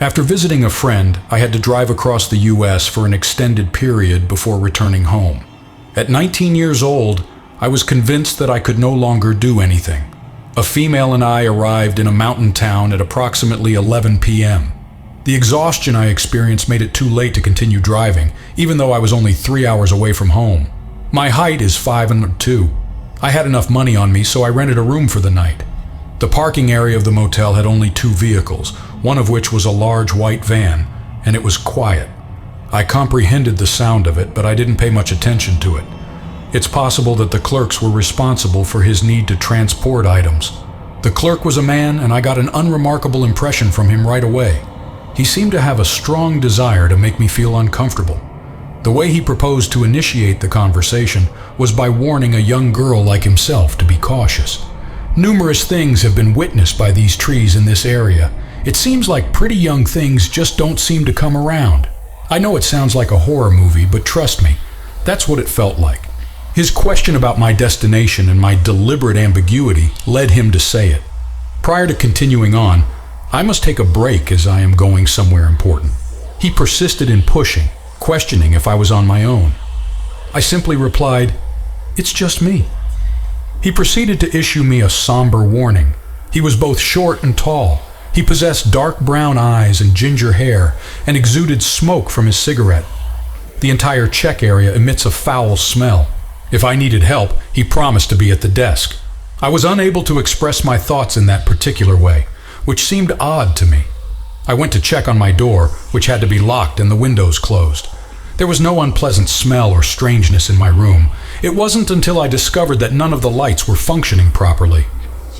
After visiting a friend, I had to drive across the US for an extended period before returning home. At 19 years old, I was convinced that I could no longer do anything. A female and I arrived in a mountain town at approximately 11 p.m. The exhaustion I experienced made it too late to continue driving, even though I was only 3 hours away from home. My height is 5'2". I had enough money on me, so I rented a room for the night. The parking area of the motel had only 2 vehicles, one of which was a large white van, and it was quiet. I comprehended the sound of it, but I didn't pay much attention to it. It's possible that the clerks were responsible for his need to transport items. The clerk was a man, and I got an unremarkable impression from him right away. He seemed to have a strong desire to make me feel uncomfortable. The way he proposed to initiate the conversation was by warning a young girl like himself to be cautious. Numerous things have been witnessed by these trees in this area. It seems like pretty young things just don't seem to come around. I know it sounds like a horror movie, but trust me, that's what it felt like. His question about my destination and my deliberate ambiguity led him to say it. Prior to continuing on, I must take a break as I am going somewhere important. He persisted in pushing, questioning if I was on my own. I simply replied, "It's just me." He proceeded to issue me a somber warning. He was both short and tall. He possessed dark brown eyes and ginger hair and exuded smoke from his cigarette. The entire check area emits a foul smell. If I needed help, he promised to be at the desk. I was unable to express my thoughts in that particular way, which seemed odd to me. I went to check on my door, which had to be locked and the windows closed. There was no unpleasant smell or strangeness in my room. It wasn't until I discovered that none of the lights were functioning properly.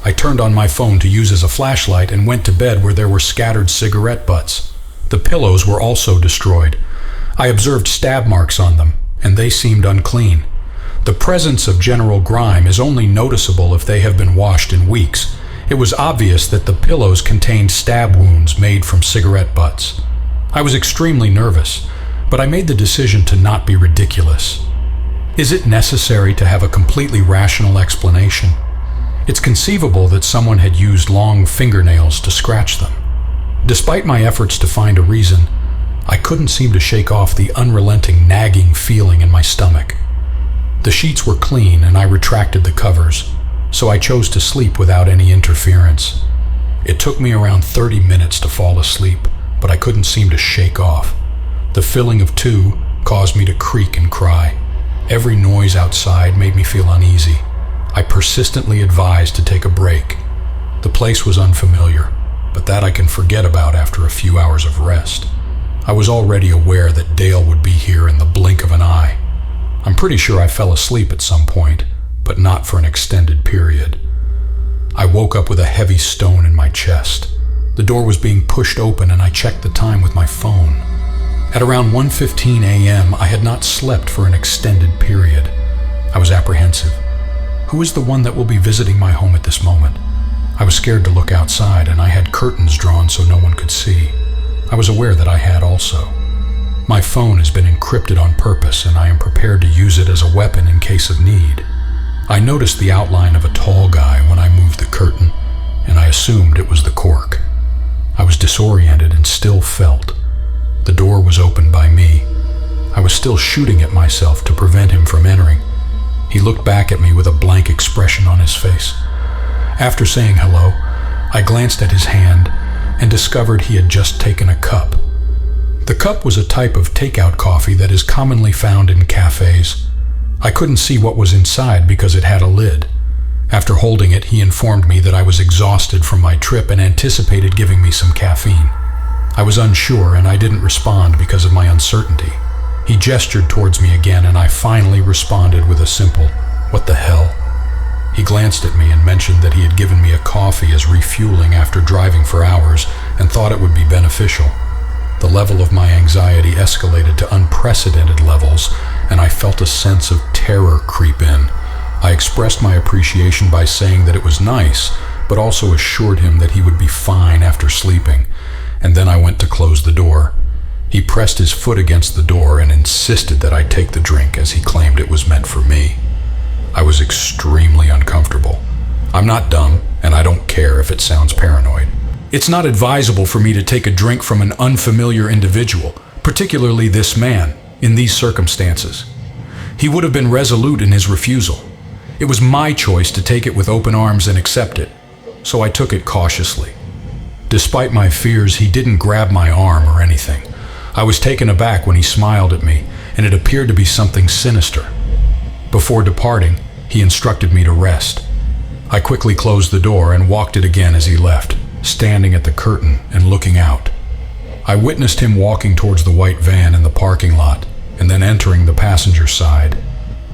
I turned on my phone to use as a flashlight and went to bed where there were scattered cigarette butts. The pillows were also destroyed. I observed stab marks on them, and they seemed unclean. The presence of general grime is only noticeable if they have been washed in weeks. It was obvious that the pillows contained stab wounds made from cigarette butts. I was extremely nervous, but I made the decision to not be ridiculous. Is it necessary to have a completely rational explanation? It's conceivable that someone had used long fingernails to scratch them. Despite my efforts to find a reason, I couldn't seem to shake off the unrelenting nagging feeling in my stomach. The sheets were clean and I retracted the covers, so I chose to sleep without any interference. It took me around 30 minutes to fall asleep, but I couldn't seem to shake off. The filling of 2 caused me to creak and cry. Every noise outside made me feel uneasy. I persistently advised to take a break. The place was unfamiliar, but that I can forget about after a few hours of rest. I was already aware that Dale would be here in the blink of an eye. I'm pretty sure I fell asleep at some point, but not for an extended period. I woke up with a heavy stone in my chest. The door was being pushed open and I checked the time with my phone. At around 1:15 a.m., I had not slept for an extended period. I was apprehensive. Who is the one that will be visiting my home at this moment? I was scared to look outside and I had curtains drawn so no one could see. I was aware that I had also. My phone has been encrypted on purpose and I am prepared to use it as a weapon in case of need. I noticed the outline of a tall guy when I moved the curtain, and I assumed it was the cork. I was disoriented and still felt. The door was opened by me. I was still shooting at myself to prevent him from entering. He looked back at me with a blank expression on his face. After saying hello, I glanced at his hand and discovered he had just taken a cup. The cup was a type of takeout coffee that is commonly found in cafes. I couldn't see what was inside because it had a lid. After holding it, he informed me that I was exhausted from my trip and anticipated giving me some caffeine. I was unsure and I didn't respond because of my uncertainty. He gestured towards me again and I finally responded with a simple, "What the hell?" He glanced at me and mentioned that he had given me a coffee as refueling after driving for hours and thought it would be beneficial. The level of my anxiety escalated to unprecedented levels, and I felt a sense of terror creep in. I expressed my appreciation by saying that it was nice, but also assured him that he would be fine after sleeping, and then I went to close the door. He pressed his foot against the door and insisted that I take the drink as he claimed it was meant for me. I was extremely uncomfortable. I'm not dumb, and I don't care if it sounds paranoid. It's not advisable for me to take a drink from an unfamiliar individual, particularly this man, in these circumstances. He would have been resolute in his refusal. It was my choice to take it with open arms and accept it, so I took it cautiously. Despite my fears, he didn't grab my arm or anything. I was taken aback when he smiled at me, and it appeared to be something sinister. Before departing, he instructed me to rest. I quickly closed the door and walked it again as he left, standing at the curtain and looking out. I witnessed him walking towards the white van in the parking lot and then entering the passenger side.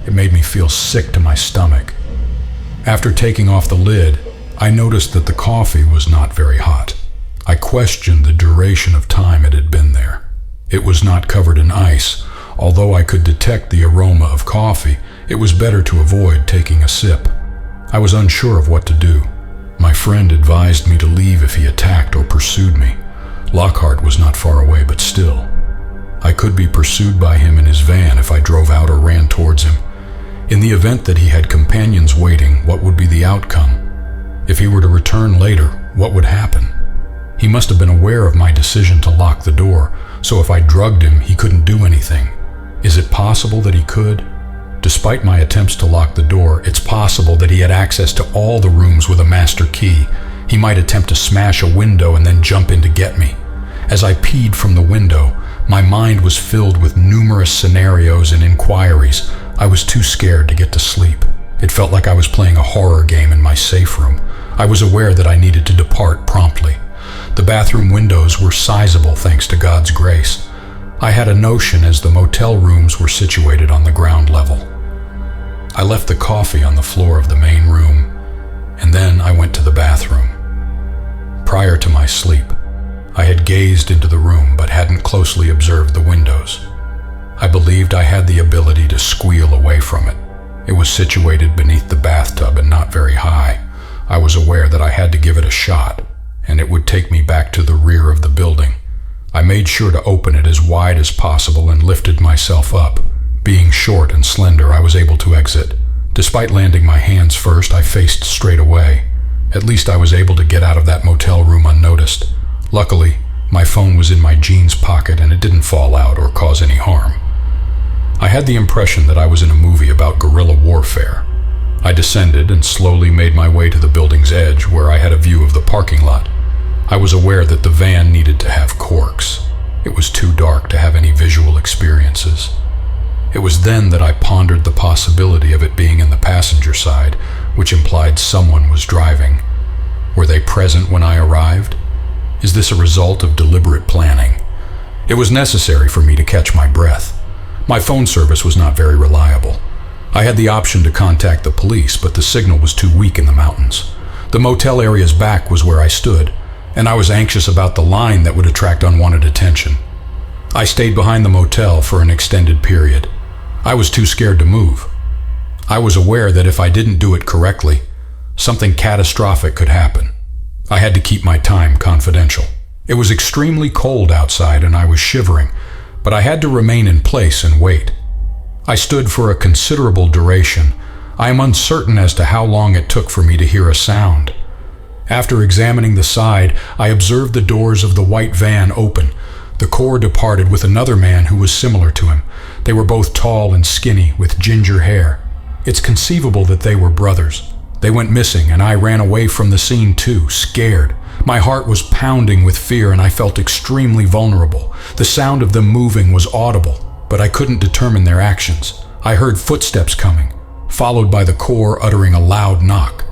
It made me feel sick to my stomach. After taking off the lid, I noticed that the coffee was not very hot. I questioned the duration of time it had been there. It was not covered in ice. Although I could detect the aroma of coffee, it was better to avoid taking a sip. I was unsure of what to do. My friend advised me to leave if he attacked or pursued me. Lockhart was not far away, but still. I could be pursued by him in his van if I drove out or ran towards him. In the event that he had companions waiting, what would be the outcome? If he were to return later, what would happen? He must have been aware of my decision to lock the door, so if I drugged him, he couldn't do anything. Is it possible that he could? Despite my attempts to lock the door, it's possible that he had access to all the rooms with a master key. He might attempt to smash a window and then jump in to get me. As I peed from the window, my mind was filled with numerous scenarios and inquiries. I was too scared to get to sleep. It felt like I was playing a horror game in my safe room. I was aware that I needed to depart promptly. The bathroom windows were sizable thanks to God's grace. I had a notion as the motel rooms were situated on the ground level. I left the coffee on the floor of the main room, and then I went to the bathroom. Prior to my sleep, I had gazed into the room but hadn't closely observed the windows. I believed I had the ability to squeal away from it. It was situated beneath the bathtub and not very high. I was aware that I had to give it a shot, and it would take me back to the rear of the building. I made sure to open it as wide as possible and lifted myself up. Being short and slender, I was able to exit. Despite landing my hands first, I faced straight away. At least I was able to get out of that motel room unnoticed. Luckily, my phone was in my jeans pocket and it didn't fall out or cause any harm. I had the impression that I was in a movie about guerrilla warfare. I descended and slowly made my way to the building's edge where I had a view of the parking lot. I was aware that the van needed to have corks. It was too dark to have any visual experiences. It was then that I pondered the possibility of it being in the passenger side, which implied someone was driving. Were they present when I arrived? Is this a result of deliberate planning? It was necessary for me to catch my breath. My phone service was not very reliable. I had the option to contact the police, but the signal was too weak in the mountains. The motel area's back was where I stood, and I was anxious about the line that would attract unwanted attention. I stayed behind the motel for an extended period. I was too scared to move. I was aware that if I didn't do it correctly, something catastrophic could happen. I had to keep my time confidential. It was extremely cold outside and I was shivering, but I had to remain in place and wait. I stood for a considerable duration. I am uncertain as to how long it took for me to hear a sound. After examining the side, I observed the doors of the white van open. The core departed with another man who was similar to him. They were both tall and skinny, with ginger hair. It's conceivable that they were brothers. They went missing, and I ran away from the scene too, scared. My heart was pounding with fear, and I felt extremely vulnerable. The sound of them moving was audible, but I couldn't determine their actions. I heard footsteps coming, followed by the core uttering a loud knock.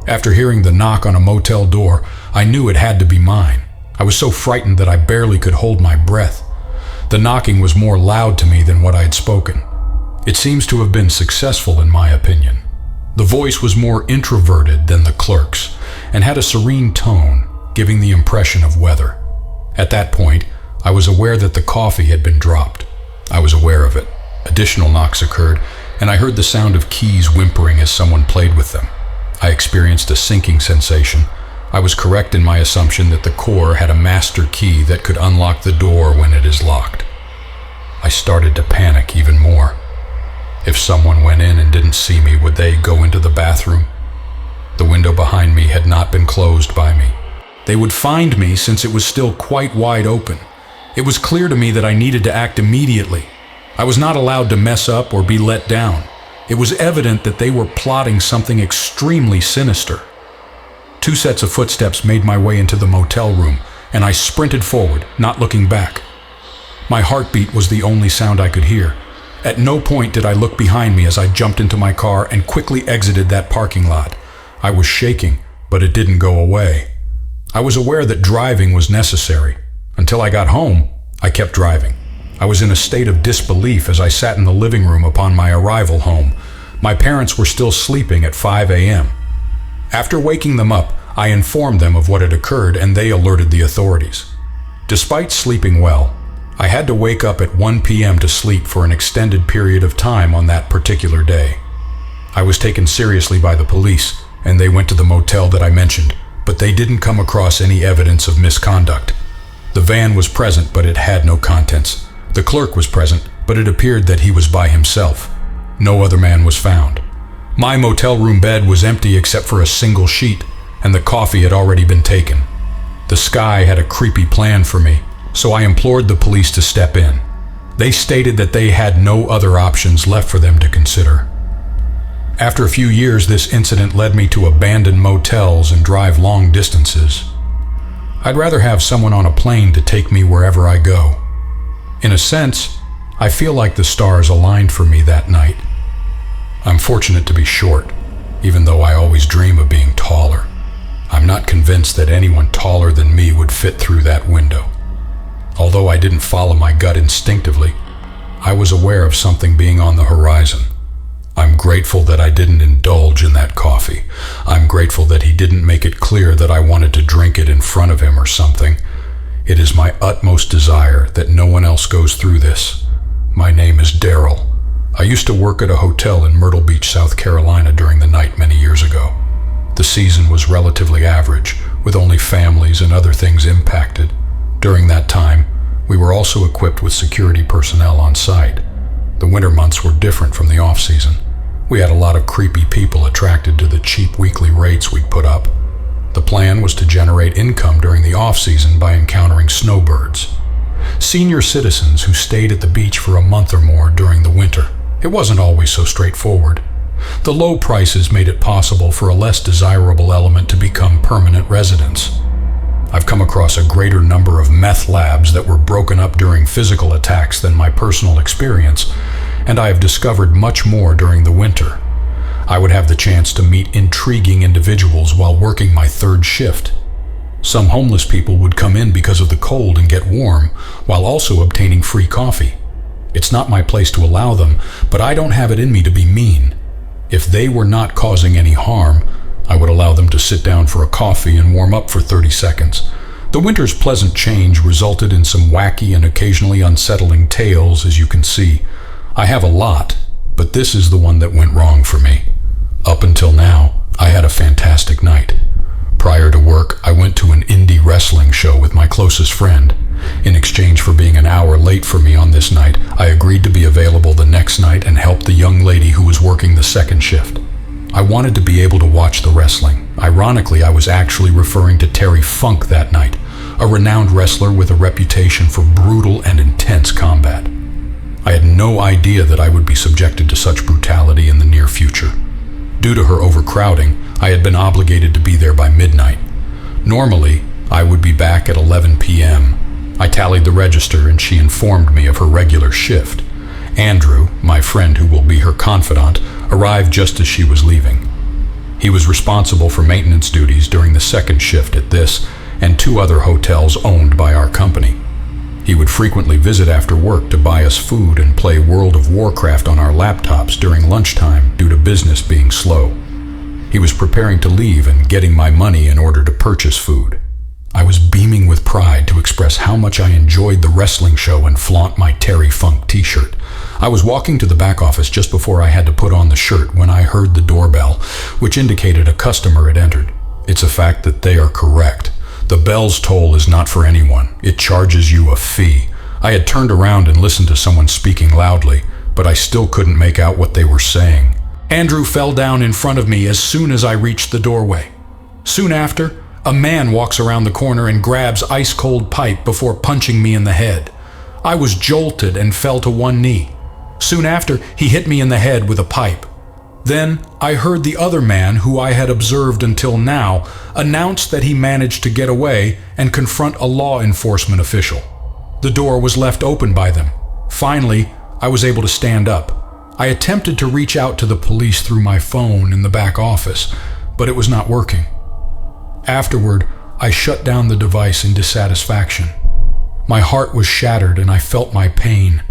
After hearing the knock on a motel door, I knew it had to be mine. I was so frightened that I barely could hold my breath. The knocking was more loud to me than what I had spoken. It seems to have been successful in my opinion. The voice was more introverted than the clerk's and had a serene tone, giving the impression of weather. At that point, I was aware that the coffee had been dropped. I was aware of it. Additional knocks occurred, and I heard the sound of keys whimpering as someone played with them. I experienced a sinking sensation. I was correct in my assumption that the core had a master key that could unlock the door when it is locked. I started to panic even more. If someone went in and didn't see me, would they go into the bathroom? The window behind me had not been closed by me. They would find me since it was still quite wide open. It was clear to me that I needed to act immediately. I was not allowed to mess up or be let down. It was evident that they were plotting something extremely sinister. 2 sets of footsteps made my way into the motel room, and I sprinted forward, not looking back. My heartbeat was the only sound I could hear. At no point did I look behind me as I jumped into my car and quickly exited that parking lot. I was shaking, but it didn't go away. I was aware that driving was necessary. Until I got home, I kept driving. I was in a state of disbelief as I sat in the living room upon my arrival home. My parents were still sleeping at 5 a.m. After waking them up, I informed them of what had occurred and they alerted the authorities. Despite sleeping well, I had to wake up at 1 p.m. to sleep for an extended period of time on that particular day. I was taken seriously by the police, and they went to the motel that I mentioned, but they didn't come across any evidence of misconduct. The van was present, but it had no contents. The clerk was present, but it appeared that he was by himself. No other man was found. My motel room bed was empty except for a single sheet, and the coffee had already been taken. The sky had a creepy plan for me, so I implored the police to step in. They stated that they had no other options left for them to consider. After a few years, this incident led me to abandon motels and drive long distances. I'd rather have someone on a plane to take me wherever I go. In a sense, I feel like the stars aligned for me that night. I'm fortunate to be short, even though I always dream of being taller. I'm not convinced that anyone taller than me would fit through that window. Although I didn't follow my gut instinctively, I was aware of something being on the horizon. I'm grateful that I didn't indulge in that coffee. I'm grateful that he didn't make it clear that I wanted to drink it in front of him or something. It is my utmost desire that no one else goes through this. My name is Daryl. I used to work at a hotel in Myrtle Beach, South Carolina during the night many years ago. The season was relatively average, with only families and other things impacted. During that time, we were also equipped with security personnel on site. The winter months were different from the off-season. We had a lot of creepy people attracted to the cheap weekly rates we'd put up. The plan was to generate income during the off-season by encountering snowbirds. Senior citizens who stayed at the beach for a month or more during the winter. It wasn't always so straightforward. The low prices made it possible for a less desirable element to become permanent residents. I've come across a greater number of meth labs that were broken up during physical attacks than my personal experience, and I have discovered much more during the winter. I would have the chance to meet intriguing individuals while working my third shift. Some homeless people would come in because of the cold and get warm, while also obtaining free coffee. It's not my place to allow them, but I don't have it in me to be mean. If they were not causing any harm, I would allow them to sit down for a coffee and warm up for 30 seconds. The winter's pleasant change resulted in some wacky and occasionally unsettling tales, as you can see. I have a lot, but this is the one that went wrong for me. Up until now, I had a fantastic night. Prior to work, I went to an indie wrestling show with my closest friend. In exchange for being an hour late for me on this night, I agreed to be available the next night and help the young lady who was working the second shift. I wanted to be able to watch the wrestling. Ironically, I was actually referring to Terry Funk that night, a renowned wrestler with a reputation for brutal and intense combat. I had no idea that I would be subjected to such brutality in the near future. Due to her overcrowding, I had been obligated to be there by midnight. Normally, I would be back at 11 p.m. I tallied the register and she informed me of her regular shift. Andrew, my friend who will be her confidant, arrived just as she was leaving. He was responsible for maintenance duties during the second shift at this and 2 other hotels owned by our company. He would frequently visit after work to buy us food and play World of Warcraft on our laptops during lunchtime due to business being slow. He was preparing to leave and getting my money in order to purchase food. I was beaming with pride to express how much I enjoyed the wrestling show and flaunt my Terry Funk t-shirt. I was walking to the back office just before I had to put on the shirt when I heard the doorbell, which indicated a customer had entered. It's a fact that they are correct. The bell's toll is not for anyone. It charges you a fee. I had turned around and listened to someone speaking loudly, but I still couldn't make out what they were saying. Andrew fell down in front of me as soon as I reached the doorway. Soon after, A man walks around the corner and grabs ice-cold pipe before punching me in the head. I was jolted and fell to one knee. Soon after, he hit me in the head with a pipe. Then, I heard the other man, who I had observed until now, announce that he managed to get away and confront a law enforcement official. The door was left open by them. Finally, I was able to stand up. I attempted to reach out to the police through my phone in the back office, but it was not working. Afterward, I shut down the device in dissatisfaction. My heart was shattered and I felt my pain.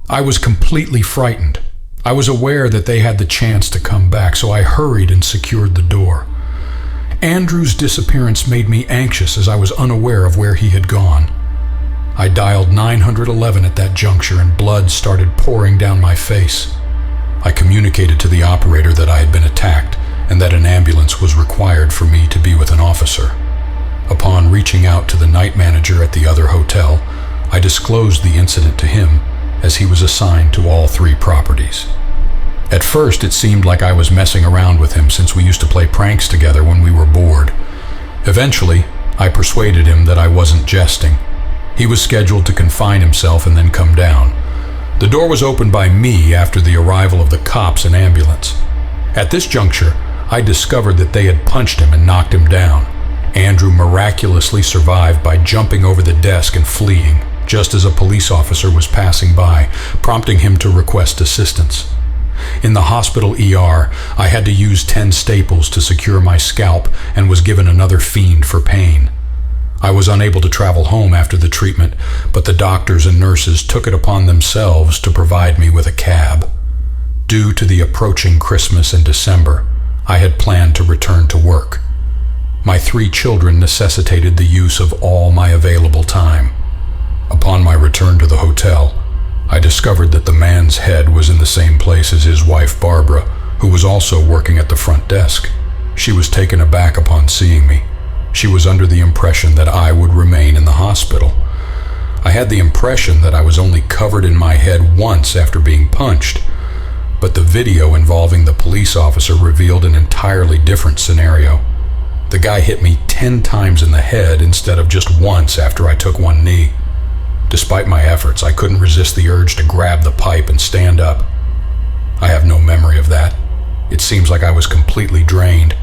I was completely frightened. I was aware that they had the chance to come back, so I hurried and secured the door. Andrew's disappearance made me anxious as I was unaware of where he had gone. I dialed 911 at that juncture and blood started pouring down my face. I communicated to the operator that I had been attacked and that an ambulance was required for me to be with an officer. Upon reaching out to the night manager at the other hotel, I disclosed the incident to him, as he was assigned to all 3 properties. At first, it seemed like I was messing around with him since we used to play pranks together when we were bored. Eventually, I persuaded him that I wasn't jesting. He was scheduled to confine himself and then come down. The door was opened by me after the arrival of the cops and ambulance. At this juncture, I discovered that they had punched him and knocked him down. Andrew miraculously survived by jumping over the desk and fleeing, just as a police officer was passing by, prompting him to request assistance. In the hospital ER, I had to use 10 staples to secure my scalp and was given another fiend for pain. I was unable to travel home after the treatment, but the doctors and nurses took it upon themselves to provide me with a cab. Due to the approaching Christmas and December, I had planned to return to work. My 3 children necessitated the use of all my available time. Upon my return to the hotel, I discovered that the man's head was in the same place as his wife Barbara, who was also working at the front desk. She was taken aback upon seeing me. She was under the impression that I would remain in the hospital. I had the impression that I was only covered in my head once after being punched, but the video involving the police officer revealed an entirely different scenario. The guy hit me 10 times in the head instead of just once after I took one knee. Despite my efforts, I couldn't resist the urge to grab the pipe and stand up. I have no memory of that. It seems like I was completely drained.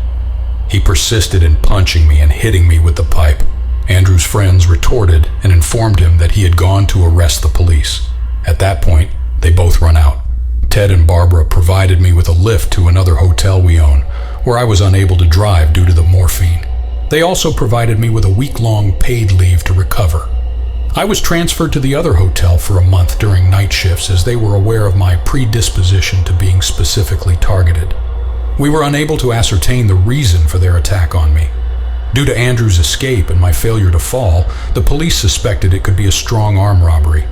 He persisted in punching me and hitting me with the pipe. Andrew's friends retorted and informed him that he had gone to arrest the police. At that point, they both run out. Ted and Barbara provided me with a lift to another hotel we own, where I was unable to drive due to the morphine. They also provided me with a week-long paid leave to recover. I was transferred to the other hotel for a month during night shifts as they were aware of my predisposition to being specifically targeted. We were unable to ascertain the reason for their attack on me. Due to Andrew's escape and my failure to fall, the police suspected it could be a strong arm robbery.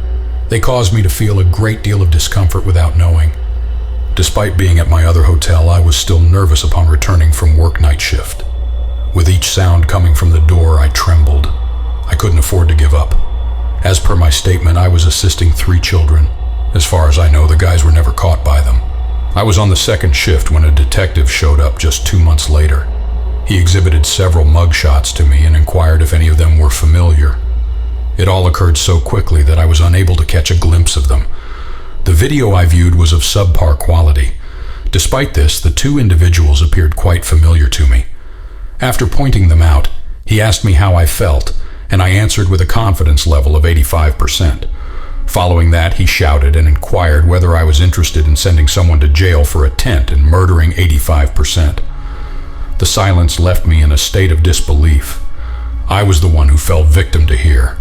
They caused me to feel a great deal of discomfort without knowing. Despite being at my other hotel, I was still nervous upon returning from work night shift. With each sound coming from the door, I trembled. I couldn't afford to give up. As per my statement, I was assisting 3 children. As far as I know, the guys were never caught by them. I was on the second shift when a detective showed up just 2 months later. He exhibited several mugshots to me and inquired if any of them were familiar. It all occurred so quickly that I was unable to catch a glimpse of them. The video I viewed was of subpar quality. Despite this, the 2 individuals appeared quite familiar to me. After pointing them out, he asked me how I felt, and I answered with a confidence level of 85%. Following that, he shouted and inquired whether I was interested in sending someone to jail for a tent and murdering 85%. The silence left me in a state of disbelief. I was the one who fell victim to here.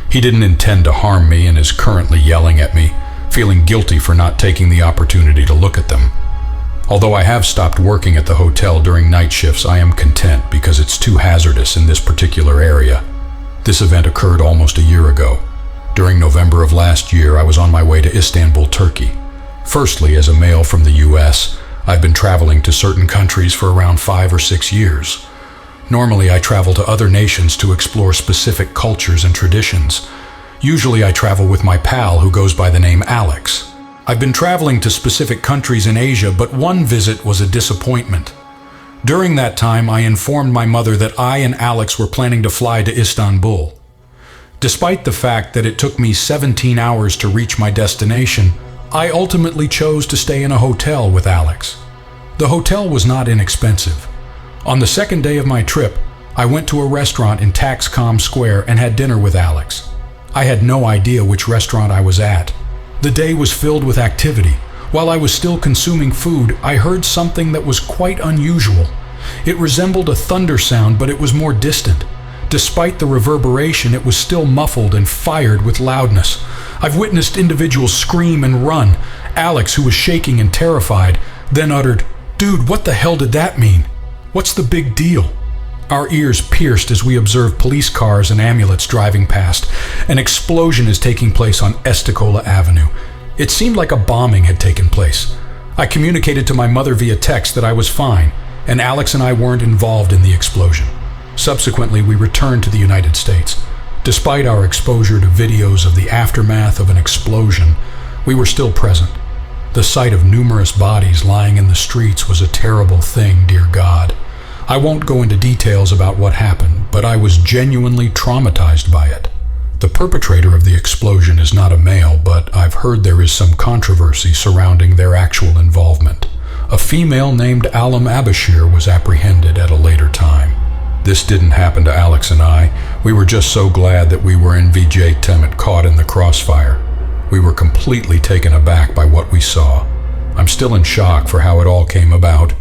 He didn't intend to harm me and is currently yelling at me, feeling guilty for not taking the opportunity to look at them. Although I have stopped working at the hotel during night shifts, I am content because it's too hazardous in this particular area. This event occurred almost a year ago. During November of last year, I was on my way to Istanbul, Turkey. Firstly, as a male from the US, I've been traveling to certain countries for around 5 or 6 years. Normally, I travel to other nations to explore specific cultures and traditions. Usually, I travel with my pal who goes by the name Alex. I've been traveling to specific countries in Asia, but one visit was a disappointment. During that time, I informed my mother that I and Alex were planning to fly to Istanbul. Despite the fact that it took me 17 hours to reach my destination, I ultimately chose to stay in a hotel with Alex. The hotel was not inexpensive. On the second day of my trip, I went to a restaurant in Taxcom Square and had dinner with Alex. I had no idea which restaurant I was at. The day was filled with activity. While I was still consuming food, I heard something that was quite unusual. It resembled a thunder sound, but it was more distant. Despite the reverberation, it was still muffled and fired with loudness. I've witnessed individuals scream and run. Alex, who was shaking and terrified, then uttered, "Dude, what the hell did that mean? What's the big deal?" Our ears pierced as we observed police cars and amulets driving past. An explosion is taking place on Esticola Avenue. It seemed like a bombing had taken place. I communicated to my mother via text that I was fine, and Alex and I weren't involved in the explosion. Subsequently, we returned to the United States. Despite our exposure to videos of the aftermath of an explosion, we were still present. The sight of numerous bodies lying in the streets was a terrible thing, dear God. I won't go into details about what happened, but I was genuinely traumatized by it. The perpetrator of the explosion is not a male, but I've heard there is some controversy surrounding their actual involvement. A female named Alam Abashir was apprehended at a later time. This didn't happen to Alex and I. We were just so glad that we were in Vijay Temet caught in the crossfire. We were completely taken aback by what we saw. I'm still in shock for how it all came about.